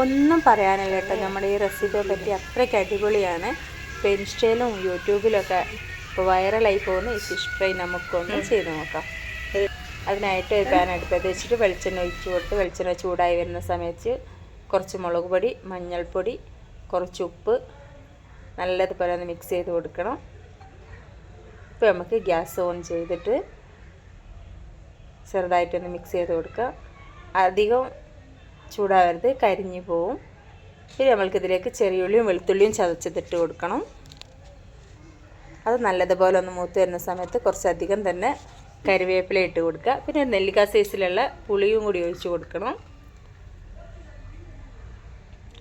ഒന്നും പറയാനില്ല കേട്ടോ. നമ്മുടെ ഈ റെസിപ്പിയെ പറ്റി അത്രയ്ക്ക് അടിപൊളിയാണ്. ഇപ്പോൾ ഇൻസ്റ്റയിലും യൂട്യൂബിലൊക്കെ ഇപ്പോൾ വൈറലായി പോകുന്ന ഈ ഫിഷ് ഫ്രൈ നമുക്കൊന്ന് ചെയ്ത് നോക്കാം. അതിനായിട്ട് ഒരു പാൻ അടുപ്പത്ത് വെച്ചിട്ട് വെളിച്ചെണ്ണ ഒഴിച്ച് കൊടുത്ത് വെളിച്ചെണ്ണ ചൂടായി വരുന്ന സമയത്ത് കുറച്ച് മുളക് പൊടി, മഞ്ഞൾപ്പൊടി, കുറച്ച് ഉപ്പ് നല്ലതുപോലെ ഒന്ന് മിക്സ് ചെയ്ത് കൊടുക്കണം. ഇപ്പോൾ നമുക്ക് ഗ്യാസ് ഓൺ ചെയ്തിട്ട് ചെറുതായിട്ടൊന്ന് മിക്സ് ചെയ്ത് കൊടുക്കുക. അധികം ചൂടാവരുത്, കരിഞ്ഞു പോവും. ഇനി നമ്മൾക്കിതിലേക്ക് ചെറിയുള്ളിയും വെളുത്തുള്ളിയും ചതച്ചതിട്ട് കൊടുക്കണം. അത് നല്ലതുപോലെ ഒന്ന് മൂത്ത് വരുന്ന സമയത്ത് കുറച്ചധികം തന്നെ കറിവേപ്പില ഇട്ട് കൊടുക്കുക. പിന്നെ നെല്ലിക്ക സൈസിലുള്ള പുളിയും കൂടി ഒഴിച്ച് കൊടുക്കണം.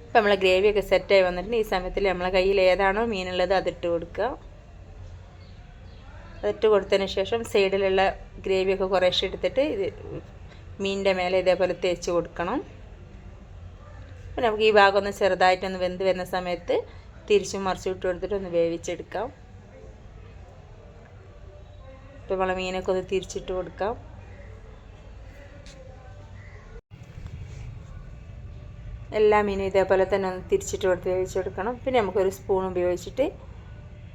ഇപ്പം നമ്മളെ ഗ്രേവിയൊക്കെ സെറ്റായി വന്നിട്ടുണ്ട്. ഈ സമയത്തിൽ നമ്മളെ കയ്യിൽ ഏതാണോ മീനുള്ളത് അതിട്ട് കൊടുക്കുക. അതിട്ട് കൊടുത്തതിന് ശേഷം സൈഡിലുള്ള ഗ്രേവിയൊക്കെ കുറേശ്ശെ എടുത്തിട്ട് ഇത് മീനിൻ്റെ മേലെ ഇതേപോലെ തേച്ച് കൊടുക്കണം. അപ്പോൾ നമുക്ക് ഈ ഭാഗം ഒന്ന് ചെറുതായിട്ടൊന്ന് വെന്ത് വരുന്ന സമയത്ത് തിരിച്ചും മറിച്ചും ഇട്ട് കൊടുത്തിട്ട് ഒന്ന് വേവിച്ചെടുക്കാം. ഇപ്പോൾ നമ്മളെ മീനൊക്കെ ഒന്ന് തിരിച്ചിട്ട് കൊടുക്കാം. എല്ലാ മീനും ഇതേപോലെ തന്നെ ഒന്ന് തിരിച്ചിട്ട് കൊടുത്ത് വേവിച്ചെടുക്കണം. പിന്നെ നമുക്കൊരു സ്പൂൺ ഉപയോഗിച്ചിട്ട്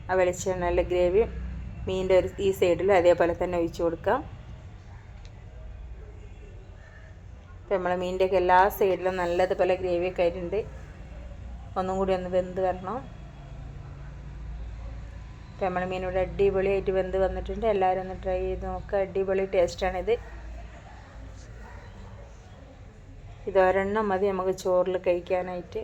ആ വെളിച്ചെണ്ണയിലെ ഗ്രേവി മീനിൻ്റെ ഈ സൈഡിൽ അതേപോലെ തന്നെ ഒഴിച്ച് കൊടുക്കാം. ഇപ്പോൾ നമ്മളെ മീനിൻ്റെയൊക്കെ എല്ലാ സൈഡിലും നല്ലതുപോലെ ഗ്രേവിയൊക്കെ ആയിട്ടുണ്ട്. ഒന്നും കൂടി ഒന്ന് വെന്ത് വരണം. ഇപ്പോൾ നമ്മളെ മീൻ ഇവിടെ അടിപൊളിയായിട്ട് വെന്ത് വന്നിട്ടുണ്ട്. എല്ലാവരും ഒന്ന് ട്രൈ ചെയ്ത് നോക്കുക. അടിപൊളി ടേസ്റ്റാണിത്. ഇതൊരെണ്ണം മതി നമുക്ക് ചോറിൽ കഴിക്കാനായിട്ട്.